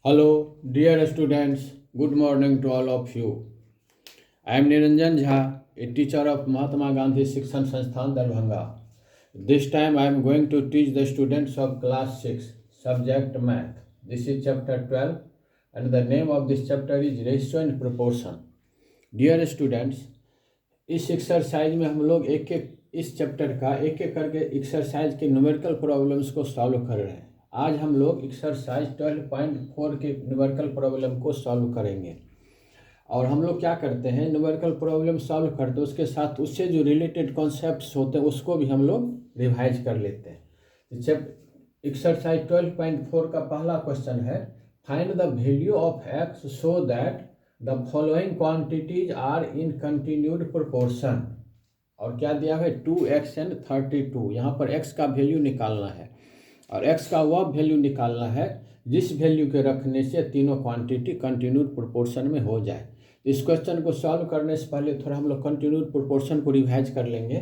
Hello, dear students. Good morning to all of you. I am Niranjan Jha, a teacher of Mahatma Gandhi Shikshan Sansthan Darbhanga. This time I am going to teach the students of class 6, subject math. This is chapter 12 and the name of this chapter is ratio and proportion. Dear students, इस exercise में हम लोग एक एक इस chapter का एक एक करके एक्सरसाइज के न्यूमेरिकल प्रॉब्लम्स को सॉल्व कर रहे हैं। आज हम लोग एक्सरसाइज 12.4 के न्यूमेरिकल प्रॉब्लम को सॉल्व करेंगे। और हम लोग क्या करते हैं, न्यूमेरिकल प्रॉब्लम सॉल्व करते हैं, उसके साथ उससे जो रिलेटेड कॉन्सेप्ट्स होते हैं उसको भी हम लोग रिवाइज कर लेते हैं। तो एक्सरसाइज 12.4 का पहला क्वेश्चन है, find the value of x so that the following quantities are in continued proportion. और क्या दिया है, 2x एंड 32। यहाँ पर x का वैल्यू निकालना है और x का वह वैल्यू निकालना है जिस वैल्यू के रखने से तीनों क्वांटिटी कंटिन्यूड प्रोपोर्शन में हो जाए। इस क्वेश्चन को सॉल्व करने से पहले थोड़ा हम लोग कंटिन्यूड प्रोपोर्शन को रिवाइज कर लेंगे।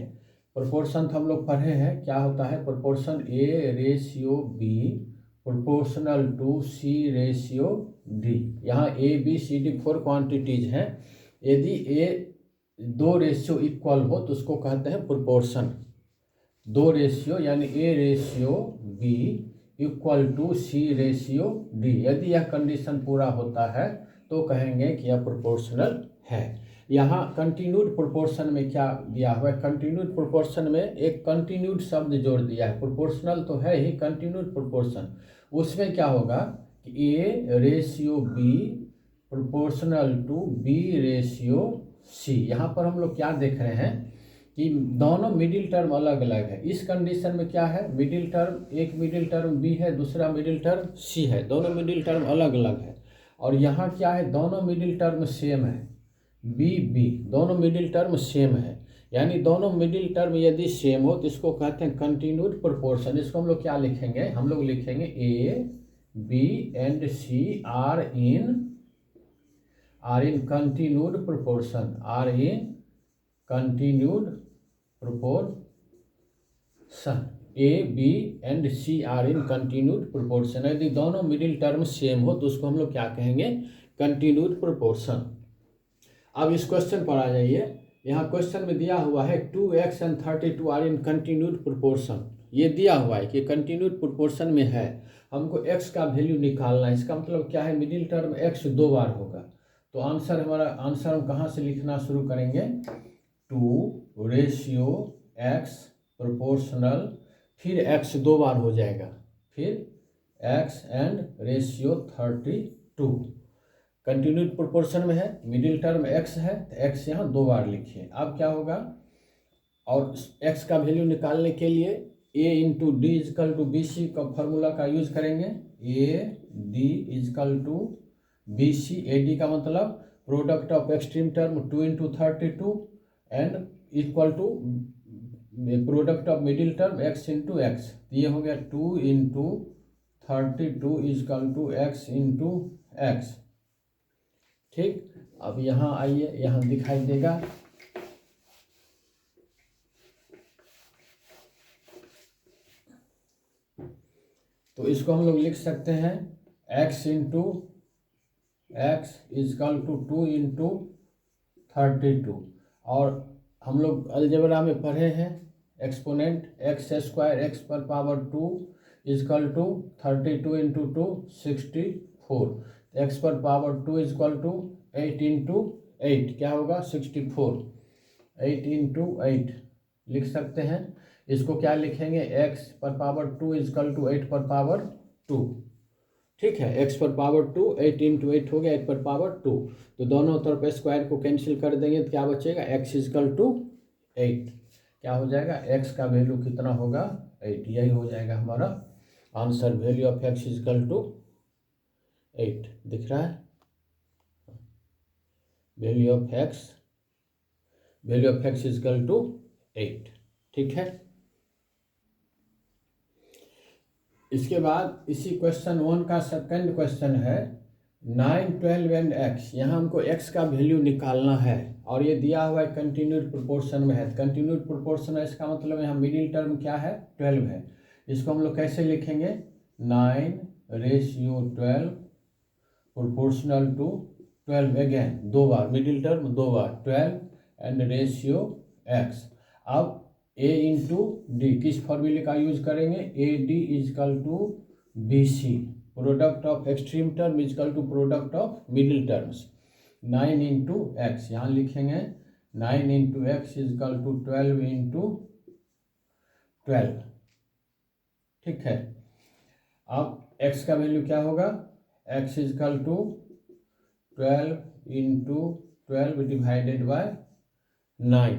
प्रोपोर्शन तो हम लोग पढ़े हैं, क्या होता है proportion, A ratio B proportional to C ratio D। यहाँ ABCD 4 क्वांटिटीज हैं। यदि A 2 रेशियो इक्वल हो तो उसको कहते हैं प्रोपोर्शन। 2 रेशियो यानी A ratio B equal to C ratio D, यदि यह कंडीशन पूरा होता है तो कहेंगे कि यह प्रोपोर्शनल है। यहाँ कंटिन्यूड प्रोपोर्शन में क्या दिया हुआ है, कंटिन्यूड प्रोपोर्शन में एक कंटिन्यूड शब्द जोड़ दिया है। प्रोपोर्शनल तो है ही, कंटिन्यूड प्रोपोर्शन उसमें क्या होगा कि A ratio B proportional to B ratio C। यहाँ पर हम लोग क्या देख रहे हैं कि दोनों मिडिल टर्म अलग अलग है। इस कंडीशन में क्या है, मिडिल टर्म, एक मिडिल टर्म B है, दूसरा मिडिल टर्म C है, दोनों मिडिल टर्म अलग अलग है। और यहाँ क्या है, दोनों मिडिल टर्म सेम है, B दोनों मिडिल टर्म सेम है। यानी दोनों मिडिल टर्म यदि सेम हो तो इसको कहते हैं कंटिन्यूड प्रोपोर्शन। इसको हम लोग क्या लिखेंगे, हम लोग लिखेंगे A B and C are in continued proportion, are in continued proportion. A B and C are in continued proportion. यदि दोनों मिडिल टर्म सेम हो तो उसको हम लोग क्या कहेंगे, कंटिन्यूड प्रोपोर्शन। अब इस क्वेश्चन पर आ जाइए। यहाँ क्वेश्चन में दिया हुआ है 2x and 32 are in continued proportion. ये दिया हुआ है कि कंटिन्यूड प्रोपोर्शन में है, हमको x का वैल्यू निकालना है। इसका मतलब क्या है, मिडिल टर्म x 2 बार होगा। तो हमारा आंसर हम कहाँ से लिखना शुरू करेंगे, 2 रेशियो x प्रोपोर्शनल, फिर x 2 बार हो जाएगा, फिर x and ratio 32। Continued proportion में है, मिडिल टर्म x है तो x यहाँ 2 बार लिखिए। अब क्या होगा, और x का वैल्यू निकालने के लिए A into D is equal to B C का फॉर्मूला का यूज करेंगे। AD is equal to BC, AD का मतलब product of extreme term 2 into 32 and equal to product of middle term x into x. ये हो गया 2 into 32 is equal to x into x. ठीक, अब यहाँ आइए, यहाँ दिखाई देगा तो इसको हम लोग लिख सकते हैं x into x is equal to 2 into 32। और हम लोग अलजेब्रा में पढ़े हैं एक्सपोनेंट x स्क्वायर एक्स पर power 2 is equal to 32 into 2 64। X पर पावर 2 इजकल टू 8 इंटू 8 क्या होगा 64। 8 इंटू 8 लिख सकते हैं। इसको क्या लिखेंगे, x पर पावर 2 इजकल टू 8 पर पावर 2। ठीक है, x पर पावर 2, 8 इंटू 8 हो गया 8 पर पावर 2। तो दोनों तरफ स्क्वायर को कैंसिल कर देंगे तो क्या बचेगा, x इजकल टू 8। क्या हो जाएगा, x का वैल्यू कितना होगा 8। यही हो जाएगा हमारा answer, value of x is equal to 8। दिख रहा है, value of x is equal to 8। ठीक है, इसके बाद इसी क्वेश्चन 1 का सेकंड क्वेश्चन है 9 12 एंड x। यहाँ हमको x का वैल्यू निकालना है और ये दिया हुआ है कंटिन्यूड प्रोपोर्शन में है। कंटिन्यूड प्रोपोर्शन है, इसका मतलब यहाँ मिडिल टर्म क्या है 12 है। इसको हम लोग कैसे लिखेंगे, 9 रेशियो 12 प्रोपोर्शनल टू 12 अगेन, 2 बार मिडिल टर्म 2 बार 12 एंड रेशियो x। अब a इंटू डी किस फॉर्मूले का यूज करेंगे, A D is equal to B C, product of extreme term is equal to product of middle terms. 9 into x, यहाँ लिखेंगे 9 into x is equal to 12 into 12, ठीक है। अब x का वैल्यू क्या होगा, x is equal to 12 into 12 divided by 9,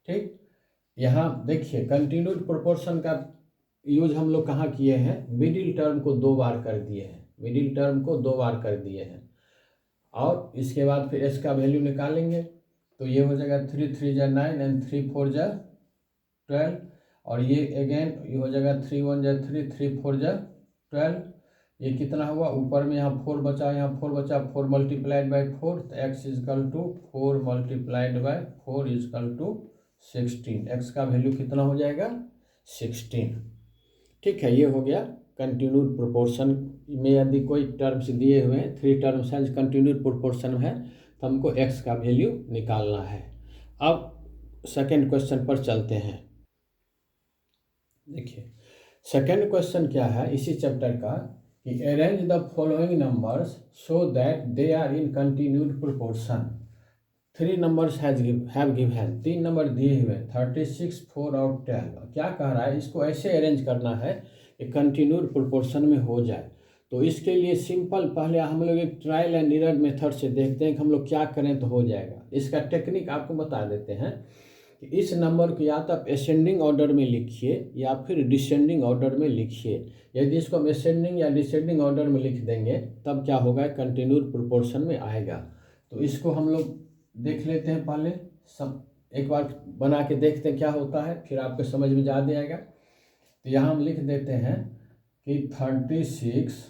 ठीक। यहाँ देखिए कंटिन्यूड प्रोपोर्शन का यूज हम लोग कहाँ किए हैं, मिडिल टर्म को 2 बार कर दिए हैं, मिडिल टर्म को 2 बार कर दिए हैं। और इसके बाद फिर s का वैल्यू निकालेंगे, तो ये हो जाएगा 3 3 जा 9 एंड 3 4 जा 12, और ये अगेन ये हो जाएगा 3 1 जा 3 3 4 जा 12। ये कितना हुआ, ऊपर में यहाँ 4 बचा, यहाँ 4 बचा, 4 मल्टीप्लाइड बाई 4, तो x is equal to 4 multiplied by 4 is equal to 16। x का वैल्यू कितना हो जाएगा, 16, ठीक है। ये हो गया कंटिन्यूड प्रोपोर्शन में यदि कोई टर्म्स दिए हुए हैं, 3 टर्म्स हैं कंटिन्यूड प्रोपोर्शन में है, तो हमको x का वैल्यू निकालना है। अब सेकेंड क्वेश्चन पर चलते हैं। देखिए सेकेंड क्वेश्चन क्या है इसी चैप्टर का, कि arrange the following numbers so that they are in continued proportion. 3 numbers have given, 3 number दिए हुए 36 4 और 12। क्या कह रहा है, इसको ऐसे अरेंज करना है कि कंटिन्यूड प्रोपोर्शन में हो जाए। तो इसके लिए सिंपल पहले हम लोग एक ट्रायल एंड एरर मेथड से देखते हैं कि हम लोग क्या करें तो हो जाएगा। इसका टेक्निक आपको बता देते हैं कि इस नंबर को या तो आप असेंडिंग ऑर्डर में लिखिए या फिर डिसेंडिंग ऑर्डर में लिखिए। यदि इसको हम असेंडिंग या डिसेंडिंग ऑर्डर में लिख देंगे तब क्या होगा, कंटिन्यूड प्रोपोर्शन में आएगा। तो इसको हम लोग देख लेते हैं, पहले सब एक बार बना के देखते हैं क्या होता है, फिर आपको समझ में जा आएगा। तो यहाँ हम लिख देते हैं कि 36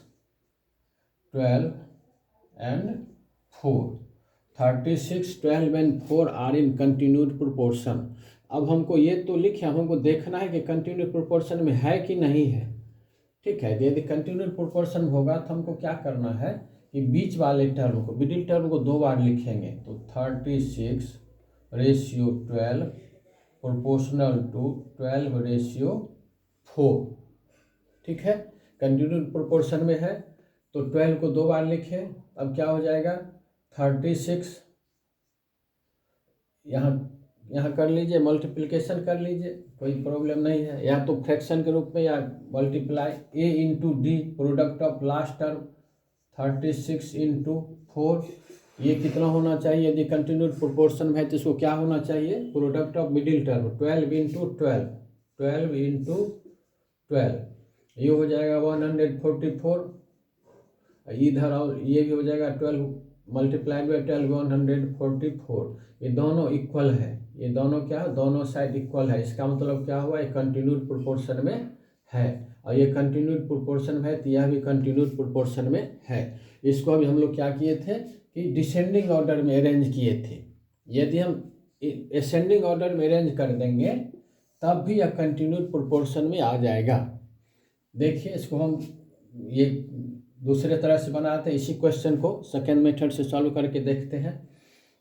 12 and 4, 36 12 and 4 are in continued proportion. अब हमको ये तो लिखे, हमको देखना है कि कंटिन्यूड प्रोपोर्शन में है कि नहीं है, ठीक है। यदि कंटिन्यूड प्रोपोर्शन होगा तो हमको क्या करना है कि बीच वाले टर्म को, मिडिल टर्म को 2 बार लिखेंगे। तो 36 रेशियो 12 प्रोपोर्शनल टू 12 रेशियो 4, ठीक है। कंटिन्यूड प्रोपोर्शन में है तो 12 को 2 बार लिखे, अब क्या हो जाएगा 36, यहाँ कर लीजिए, मल्टीप्लिकेशन कर लीजिए, कोई प्रॉब्लम नहीं है, या तो फ्रैक्शन के रूप में या multiply. a into D product of last term 36 into 4, ये कितना होना चाहिए, यदि कंटिन्यूड प्रोपोर्शन में है तो इसको क्या होना चाहिए, product of middle term 12 into 12, 12 into 12, ये हो जाएगा 144, इधर और ये भी हो जाएगा 12 मल्टीप्लाइड बाई 12 144। ये दोनों इक्वल है, ये दोनों क्या, दोनों साइड इक्वल है। इसका मतलब क्या हुआ, ये कंटिन्यूड प्रोपोर्शन में है, और ये कंटिन्यूड प्रोपोर्शन में है तो यह भी कंटिन्यूड प्रोपोर्शन में है। इसको अभी हम लोग क्या किए थे कि डिसेंडिंग ऑर्डर में अरेंज किए थे। यदि हम असेंडिंग ऑर्डर में अरेंज कर देंगे तब भी यह कंटिन्यूड प्रोपोर्शन में आ जाएगा। देखिए इसको हम ये दूसरे तरह से बनाते हैं, इसी क्वेश्चन को सेकेंड मेथड से सॉल्व करके देखते हैं।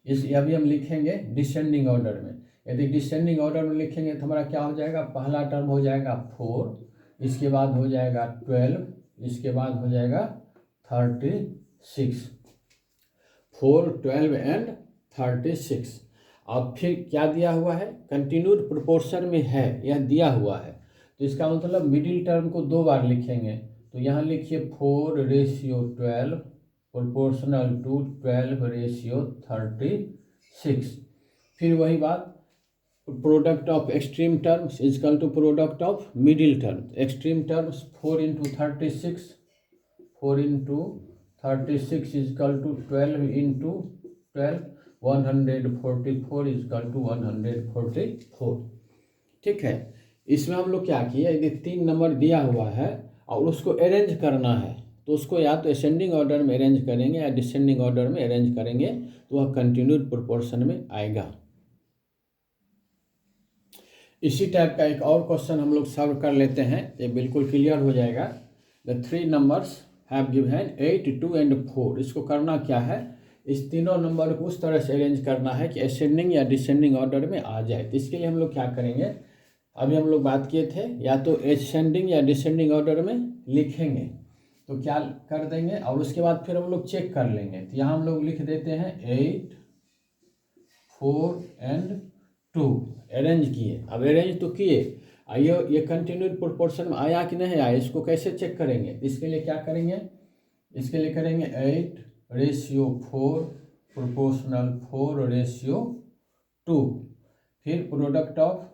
अभी हम लिखेंगे डिसेंडिंग ऑर्डर में। यदि डिसेंडिंग ऑर्डर में लिखेंगे तो हमारा क्या हो जाएगा, पहला टर्म हो जाएगा 4, इसके बाद हो जाएगा 12, इसके बाद हो जाएगा 36, 4 12 एंड 36। अब फिर क्या दिया हुआ है, कंटिन्यूड प्रोपोर्शन में है, यह दिया हुआ है, तो इसका मतलब मिडिल टर्म को 2 बार लिखेंगे। तो यहाँ लिखिए 4 रेशियो 12 प्रोपोर्शनल टू 12 रेशियो 36। फिर वही बात, product of extreme terms is equal to product of middle term. Extreme terms 4 into 36, 4 into 36 is equal to 12 into 12, 144 is equal to 144, ठीक है। इसमें हम लोग क्या किए, यदि 3 नंबर दिया हुआ है और उसको अरेंज करना है तो उसको या तो असेंडिंग ऑर्डर में अरेंज करेंगे या डिसेंडिंग ऑर्डर में अरेंज करेंगे, तो वह कंटिन्यूड प्रोपोर्शन में आएगा। इसी टाइप का एक और क्वेश्चन हम लोग सॉल्व कर लेते हैं, ये बिल्कुल क्लियर हो जाएगा। The 3 numbers have given 8, 2 and 4। इसको करना क्या है, इस तीनों नंबर को उस तरह से अरेंज करना है कि असेंडिंग या डिसेंडिंग ऑर्डर में आ जाए। तो इसके लिए हम लोग क्या करेंगे, अभी हम लोग बात किए थे, या तो असेंडिंग या डिसेंडिंग ऑर्डर में लिखेंगे, तो क्या कर देंगे और उसके बाद फिर हम लोग चेक कर लेंगे। तो यहाँ हम लोग लिख देते हैं 8, 4 एंड 2 अरेंज किए। अब अरेंज तो किए, ये कंटिन्यूड प्रोपोर्शन में आया कि नहीं आया, इसको कैसे चेक करेंगे। इसके लिए क्या करेंगे, इसके लिए करेंगे 8:4 प्रोपोर्शनल 4:2। फिर प्रोडक्ट ऑफ,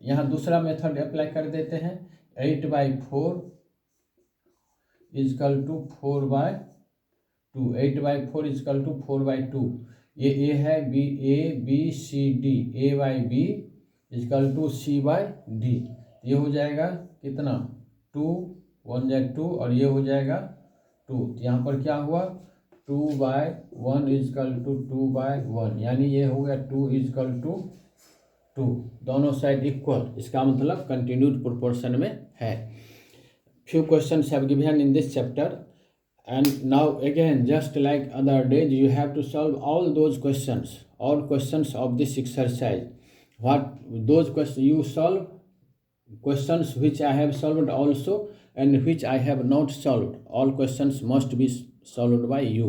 यहाँ दूसरा मेथड अप्लाई कर देते हैं, 8/4 इजकल टू 4/2, 8/4 इजकल टू 4/2। ये ए है, B A/B is equal to C/D। ये हो जाएगा कितना, 2, 1 जाए 2 और ये हो जाएगा 2। तो यहाँ पर क्या हुआ, 2/1 इजकल टू 2/1, यानी ये हो गया 2 इजकल टू 2, दोनों साइड इक्वल। इसका मतलब कंटिन्यूड प्रोपोर्शन में है। Few questions have given in this chapter, and now again, just like other days, you have to solve all those questions, all questions of this exercise. What those questions you solve, questions which I have solved also and which I have not solved, all questions must be solved by you.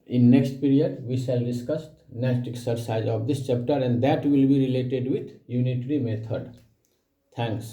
In next period we shall discuss next exercise of this chapter, and that will be related with unitary method. Thanks.